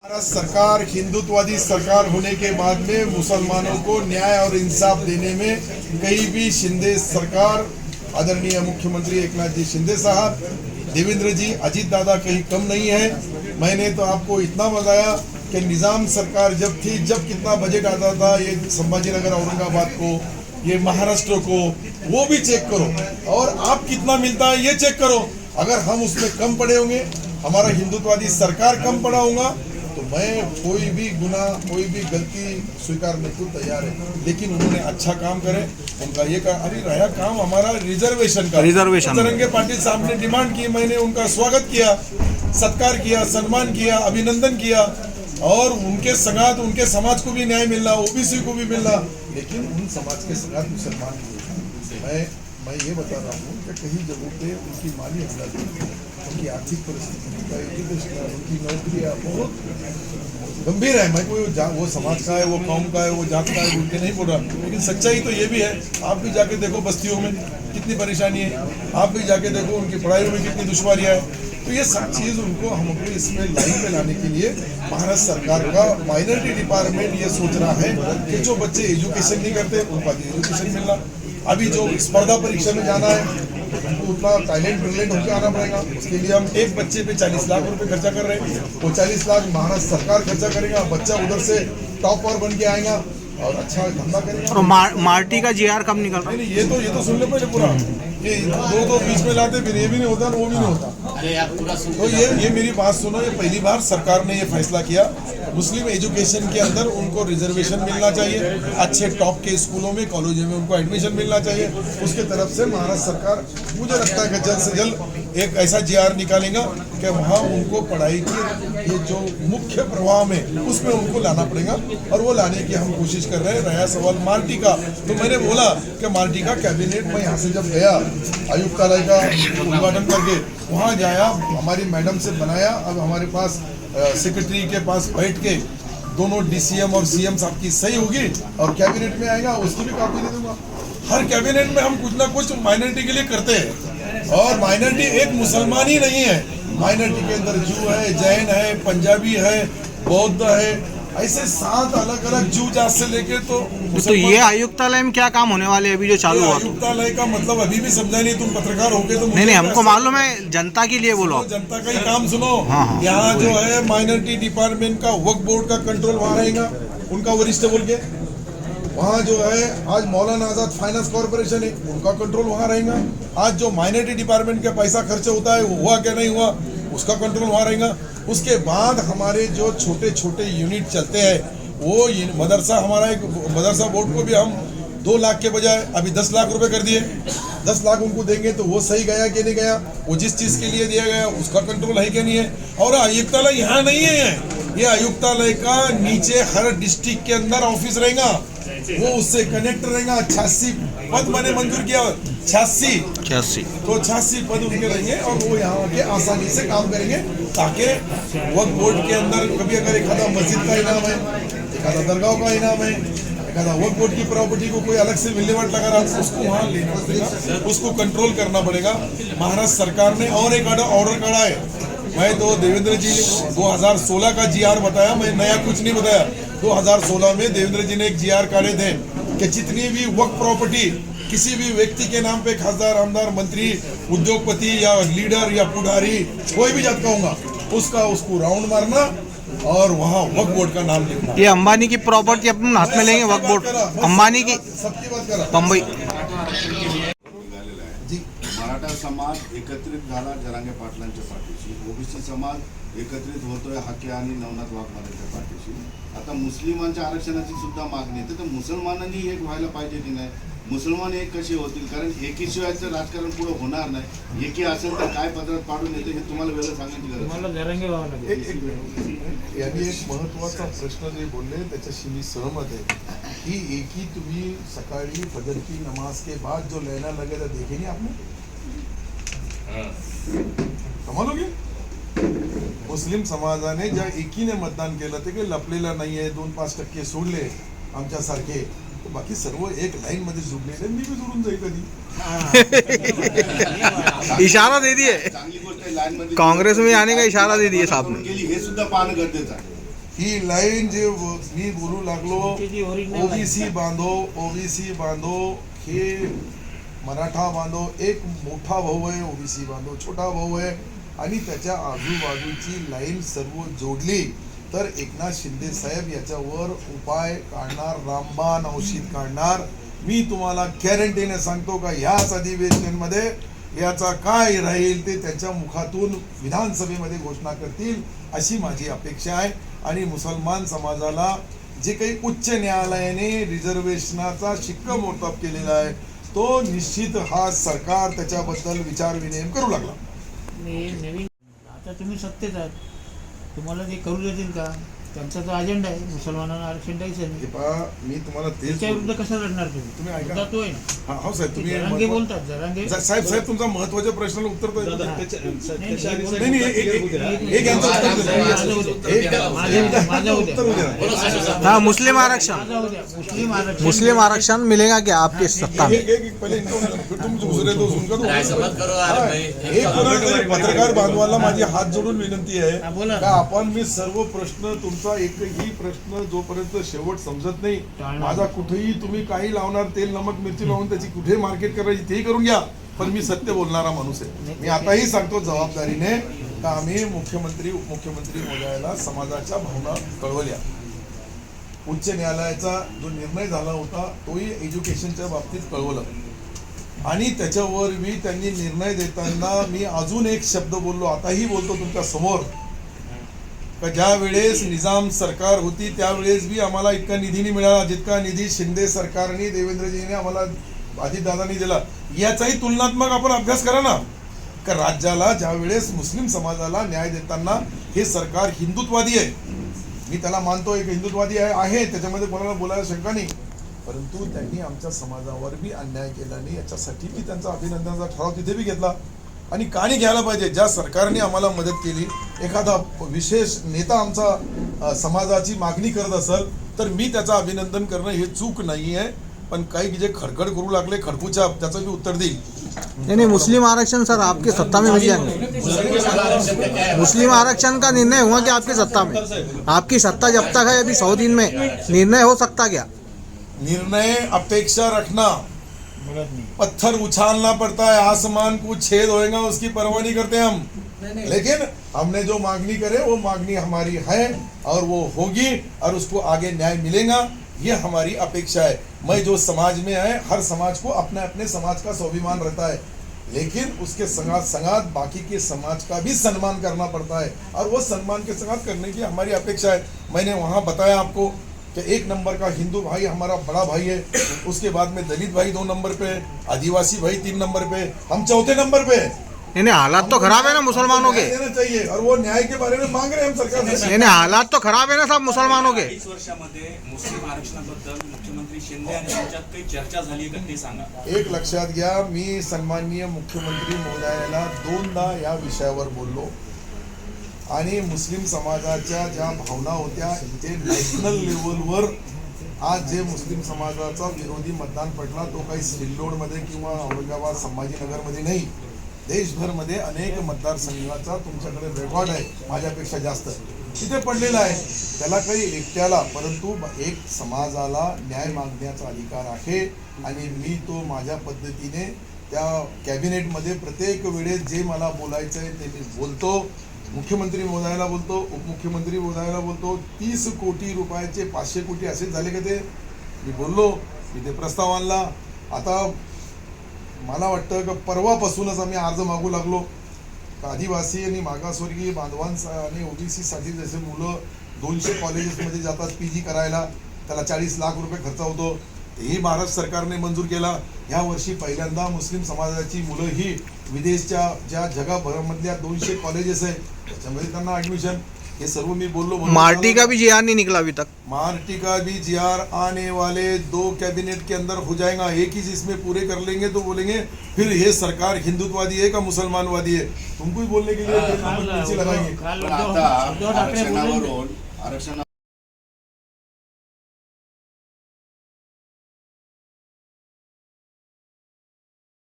महाराष्ट्र सरकार हिंदुत्ववादी सरकार होने के बाद में मुसलमानों को न्याय और इंसाफ देने में कहीं भी शिंदे सरकार, आदरणीय मुख्यमंत्री एकनाथ जी शिंदे साहब, देवेंद्र जी, अजीत दादा कहीं कम नहीं है। मैंने तो आपको इतना बताया कि निजाम सरकार जब थी, जब कितना बजट आता था ये संभाजीनगर औरंगाबाद को, ये महाराष्ट्र को, वो भी चेक करो और आप कितना मिलता है ये चेक करो। अगर हम उसमें कम पड़े होंगे, हमारा हिंदुत्ववादी सरकार कम पड़ा होगा, तो मैं कोई भी गुनाह, कोई भी गलती स्वीकारने को तैयार है। लेकिन उन्होंने अच्छा काम करे, उनका ये अरे रहा काम हमारा रिजर्वेशन का, तिरंगे पाटिल साहब ने डिमांड की, मैंने उनका स्वागत किया, सत्कार किया, सम्मान किया, अभिनंदन किया और उनके संगात उनके समाज को भी न्याय मिलना, ओबीसी को भी मिलना, लेकिन उन समाज के संगात मुसलमान को मैं ये बता रहा हूँ कि कई जगहों पे उनकी माली हालत, उनकी आर्थिक परिस्थिति, उनका एजुकेशन, उनकी नौकरियाँ बहुत गंभीर है। मैं कोई वो समाज का है, वो कौम का है, वो जात का है, उनके नहीं बोल रहा, लेकिन सच्चाई तो ये भी है। आप भी जाके देखो बस्तियों में कितनी परेशानी है, आप भी जाके देखो उनकी पढ़ाई में कितनी दुश्वारियाँ है। तो ये सब चीज़ उनको हमको इसमें लाइन में लाने के लिए महाराष्ट्र सरकार का माइनॉरिटी डिपार्टमेंट ये सोच रहा है कि जो बच्चे एजुकेशन नहीं करते उनको एजुकेशन मिलना, अभी जो स्पर्धा परीक्षा में जाना है उनको उतना टैलेंट होकर आना पड़ेगा। उसके लिए हम एक बच्चे पे 40 लाख रुपए खर्चा कर रहे हैं, वो 40 लाख महाराष्ट्र सरकार खर्चा करेगा, बच्चा उधर से टॉप पर बन के आएगा और अच्छा धंधा करेगा। और मार्टी का जीआर कब निकल रहा है? नहीं, ये तो सुन ले पहले पूरा, ये दो बीच में लाते, फिर ये भी नहीं होता वो भी नहीं होता। तो ये मेरी बात सुनो, ये पहली बार सरकार ने ये फैसला किया, मुस्लिम एजुकेशन के अंदर उनको रिजर्वेशन मिलना चाहिए, अच्छे टॉप के स्कूलों में, कॉलेजों में उनको एडमिशन मिलना चाहिए। उसके तरफ से महाराष्ट्र सरकार, मुझे लगता है कि जल्द से जल्द एक ऐसा जीआर निकालेगा कि वहाँ उनको पढ़ाई की ये जो मुख्य प्रवाह में उसमें उनको लाना पड़ेगा और वो लाने की हम कोशिश कर रहे हैं। रहा सवाल मार्टी का, तो मैंने बोला कि मार्टी का कैबिनेट में यहाँ से जब गया, आयुक्तालय का उद्घाटन करके वहाँ जाया, हमारी मैडम से बनाया, अब हमारे पास सेक्रेटरी के पास बैठ के दोनों डीसीएम और सीएम साहब की सही होगी और कैबिनेट में आएगा, उसकी भी कॉपी दे दूंगा। हर कैबिनेट में हम कुछ ना कुछ माइनॉरिटी के लिए करते हैं और माइनॉरिटी एक मुसलमान ही नहीं है, माइनॉरिटी के अंदर जू है, जैन है, पंजाबी है, बौद्ध है, ऐसे 7 अलग अलग जू जात से लेके तो ये आयुक्तालय में क्या काम होने वाले अभी जो चालू हुआ? आयुक्तालय का मतलब अभी भी समझा नहीं, तुम पत्रकार हो गए तो नहीं, हमको मालूम है, जनता के लिए बोलो। तो जनता का ही काम सुनो। यहाँ जो है माइनॉरिटी डिपार्टमेंट का वक्फ बोर्ड का कंट्रोल वहाँ रहेगा, उनका वरिष्ठ बोल के। वहाँ जो है आज मौलाना आजाद फाइनेंस कॉर्पोरेशन है, उनका कंट्रोल वहाँ रहेगा। आज जो माइनॉरिटी डिपार्टमेंट का पैसा खर्च होता है वो हुआ क्या नहीं हुआ, उसका कंट्रोल वहाँ रहेगा। उसके बाद हमारे जो छोटे छोटे यूनिट चलते हैं, वो मदरसा, हमारा एक मदरसा बोर्ड को भी हम 2 लाख के बजाय अभी 10 लाख रुपए कर दिए। 10 लाख उनको देंगे तो वो सही गया कि नहीं गया, वो जिस चीज़ के लिए दिया गया उसका कंट्रोल है कि नहीं है। और आयुक्तालय यहाँ नहीं है, ये आयुक्तालय का नीचे हर डिस्ट्रिक्ट के अंदर ऑफिस रहेगा, वो उससे कनेक्ट रहेगा। 86 पद मैंने मंजूर किया, 86 तो 86 पद उनके रहेंगे और वो यहाँ के आसानी से काम करेंगे, ताकि वक्फ बोर्ड के अंदर कभी अगर एक आधा मस्जिद का इनाम है, एक आधा दरगाह का इनाम है, एक आधा वक्फ बोर्ड की प्रॉपर्टी को कोई अलग से मिलनेवाट लगा रहा है, उसको वहाँ लेना पड़ेगा, उसको कंट्रोल करना पड़ेगा। महाराष्ट्र सरकार ने और एक ऑर्डर काढ़ा है। मैं तो देवेंद्र जी ने 2016 का जीआर बताया, मैं नया कुछ नहीं बताया। 2016 में देवेंद्र जी ने एक जीआर काढ़े थे कि जितनी भी वक्फ प्रॉपर्टी किसी भी व्यक्ति के नाम पे, खासदार, आमदार, मंत्री, उद्योगपति या लीडर या पुढारी कोई भी जात का होगा, उसको राउंड मारना और वहाँ वक्फ बोर्ड का नाम लिखना। ये अंबानी की प्रॉपर्टी अपने हाथ में लेंगे वक्फ बोर्ड, अंबानी की सबकी बात करा बम्बई जी। मराठा समाज एकत्रित झाला जरांगे पाटलांच्या पाठीशी, ओबीसी समाज एकत्रित होतोय हाके आणि नवनाथ वाघमारेंच्या पाठीशी। आता मुस्लिमांच्या आरक्षणाची सुद्धा मागणी आहे, तर मुसलमानांनी एक व्हायला पाहिजे की नाही? मुसलमान एक कसे होतील? कारण एकीशिवायचं राजकारण पुढे होणार नाही। एकी असेल तर काय पदरात पाडून येते हे तुम्हाला वेगळं सांगायची गरज नाही। यांनी एक महत्वाचा प्रश्न जे बोलले त्याच्याशी मी सहमत आहे की एकी तुम्ही सकाळी फजर की नमाज के बाद जो लेना लगे तो देखे नहीं आपने, कमालोगे? मुस्लिम समाजाने ज्या एकीने मतदान केलं ते काही लपलेलं नाहीये, 2-5% सोडले आमच्यासारखे, तो बाकी सर्व एक लाईन मध्ये जुडलेले, मी भी जुडून जाईल कधी। इशारा दे दिए, चांगली गोष्ट आहे, लाईन मध्ये कांग्रेस में आने का इशारा दे दिए साहब ने। हे सुद्धा पाहणं गरजेचं आहे। ही लाईन जे मी बोलू लागलो, ओबीसी बांधो, हे मराठा बांधो, एक मोठा भाऊ आहे ओबीसी बांधो, छोटा भाऊ आहे, आणि त्याच्या आजूबाजूची लाईन सर्व जोडली तर एकनाथ शिंदे साहेब याच्यावर उपाय काढणार, रामबाण औषध काढणार. मी तुम्हाला गॅरंटीने सांगतो का ह्याच अधिवेशनामध्ये याचा काय राहील ते त्यांच्या मुखातून विधानसभेमध्ये घोषणा करतील अशी माझी अपेक्षा आहे. आणि मुसलमान समाजाला जे काही उच्च न्यायालयाने रिझर्वेशनाचा शिक्कामोर्तब केलेला आहे तो निश्चित हा सरकार त्याच्याबद्दल विचारविनिमय करू लागला. नवीन आता तुम्ही सत्तेत आहात, तुम्हाला ते करू देतील का? त्यांचा तो अजेंडा आहे, मुसलमानांना आरक्षण द्यायचं नाही. हे पहा, मी तुम्हाला तेच त्याच्या विरुद्ध कसं लढणार तुम्ही? तुम्ही ऐका. मुद्दा तो आहे ना. हो साहेब, तुम्ही जरांगे बोलतात, जरांगे साहेब तुमचा महत्वाच्या प्रश्नाला उत्तर द्या. नाही, नाही, एक यांचं उत्तर द्या. माझं उद्या हाँ, मुस्लिम आरक्षण मुस्लिम आरक्षण मिलेगा क्या आपकी सत्ता में? पहिले फिर तुम दूसरे तो सुनकर एक पत्रकार बांधवाला माझी हात जोडून विनंती आहे हा, बोला. का आपण मी सर्व प्रश्न तुमचा एकही प्रश्न जोपर्यंत शेवट समजत नाही, माझा कुठेही तुम्ही काही लावणार तेल नमक मिरची लावून त्याची कुठे मार्केट करायची तेही करून घ्या, पण मी सत्य बोलणारा माणूस आहे. मी आताही सांगतो जबाबदारीने का आम्ही मुख्यमंत्री उपमुख्यमंत्री महोदयाला समाजाच्या भावना कळवल्या. उच्च न्यायालयाचा जो निर्णय झाला होता तोही एज्युकेशनच्या बाबतीत कळवलं, आणि त्याच्यावर मी त्यांनी निर्णय देताना मी अजून एक शब्द बोललो, आताही बोलतो तुमच्या समोर, का ज्या वेळेस निजाम सरकार होती त्यावेळेस बी आम्हाला इतका निधी नाही मिळाला जितका निधी शिंदे सरकारने देवेंद्रजीने आम्हाला अजितदादांनी दिला. याचाही तुलनात्मक आपण अभ्यास करा ना, का राज्याला ज्या वेळेस मुस्लिम समाजाला न्याय देताना हे सरकार हिंदुत्ववादी आहे, मी त्याला मानतो एक हिंदुत्ववादी आहे, त्याच्यामध्ये कोणाला बोलायला शंका नाही, परंतु त्यांनी आमच्या समाजावर बी अन्याय केला नाही याच्यासाठी मी त्यांचा अभिनंदनाचा ठराव तिथे बी घेतला. आणि का नाही घ्यायला पाहिजे? ज्या सरकारने आम्हाला मदत केली, एखादा विशेष नेता आमचा समाजाची मागणी करत असेल तर मी त्याचं अभिनंदन करणं हे चूक नाही आहे. पण काही जे खडखड करू लागले खडपूच्या त्याचं मी उत्तर देईल. नहीं, मुस्लिम आरक्षण सर आपकी सत्ता में मिल जाएंगे? मुस्लिम आरक्षण का निर्णय हुआ क्या आपकी सत्ता में? आपकी सत्ता जब तक है अभी 100 दिन में निर्णय हो सकता क्या? निर्णय अपेक्षा रखना, पत्थर उछालना पड़ता है, आसमान को छेद होएगा उसकी परवाह नहीं करते हम, लेकिन हमने जो मांगनी करे वो मांगनी हमारी है और वो होगी और उसको आगे न्याय मिलेगा, ये हमारी अपेक्षा है. मैं जो समाज में है, हर समाज को अपने अपने समाज का स्वाभिमान रहता है, लेकिन उसके संगात बाकी के समाज का भी सम्मान करना पड़ता है और वो सम्मान के संगात करने की हमारी अपेक्षा है. मैंने वहाँ बताया आपको कि 1 नंबर का हिंदू भाई हमारा बड़ा भाई है, उसके बाद में दलित भाई 2 नंबर पे, आदिवासी भाई 3 नंबर पे, हम 4थे नंबर पे. नहीं, हालात तो खराब है ना मुसलमानों के. देना चाहिए और वो न्याय के बारे में मांग रहे हैं हम सरकार से. नहीं, हालात तो खराब है ना सब मुसलमानों के. 20 वर्षामध्ये मुस्लिम आरक्षणाबद्दल मुख्यमंत्री शिंदे आणि त्यांच्यात काही चर्चा झाली का ते सांगा. एक लक्षात घ्या, मी सन्माननीय मुख्यमंत्री महोदयाला 2दा या विषयावर बोललो आणि मुस्लिम समाजाच्या ज्या भावना होत्या ते नॅशनल लेवलवर आज जे मुस्लिम समाजाचा विरोधी मतदान पडला तो काही सिल्लोडमध्ये किंवा औरंगाबाद संभाजीनगरमध्ये नाही, देशभरमध्ये अनेक मतदारसंघाचा तुमच्याकडे रेकॉर्ड आहे माझ्यापेक्षा जास्त तिथे पडलेला आहे. त्याला काही एकट्याला, परंतु एक समाजाला न्याय मागण्याचा अधिकार आहे आणि मी तो माझ्या पद्धतीने त्या कॅबिनेटमध्ये प्रत्येक वेळेस जे मला बोलायचं आहे ते मी बोलतो. मुख्यमंत्री महोदयाला बोलतो, उपमुख्यमंत्री महोदयाला बोलतो. 30 कोटी रुपयाचे 500 कोटी असेच झाले का ते मी बोललो, मी ते प्रस्ताव आणला. आता मला वाटतं की परवापासूनच आम्ही अर्ज मागू लागलो. आदिवासी आणि मागासवर्गीय बांधवांचा आणि ओबीसीसाठी जसे मुलं 200 कॉलेजेसमध्ये जातात PG करायला, त्याला 40 लाख रुपये खर्च होतो, तेही महाराष्ट्र सरकारने मंजूर केला. ह्या वर्षी पहिल्यांदा मुस्लिम समाजाची मुलं ही विदेशच्या ज्या जगाभरामधल्या 200 कॉलेजेस आहेत त्याच्यामध्ये त्यांना ॲडमिशन, ये सर्व मी बोललो. मार्टी का भी जीआर नहीं निकला अभी तक. मार्टी का भी जीआर आने वाले 2 कैबिनेट के अंदर हो जाएगा. एक ही जिसमें पूरे कर लेंगे तो बोलेंगे फिर ये सरकार हिंदुत्ववादी है का मुसलमानवादी है, तुमको ही बोलने के लिए लगाएंगे. पण आता आरक्षणावरून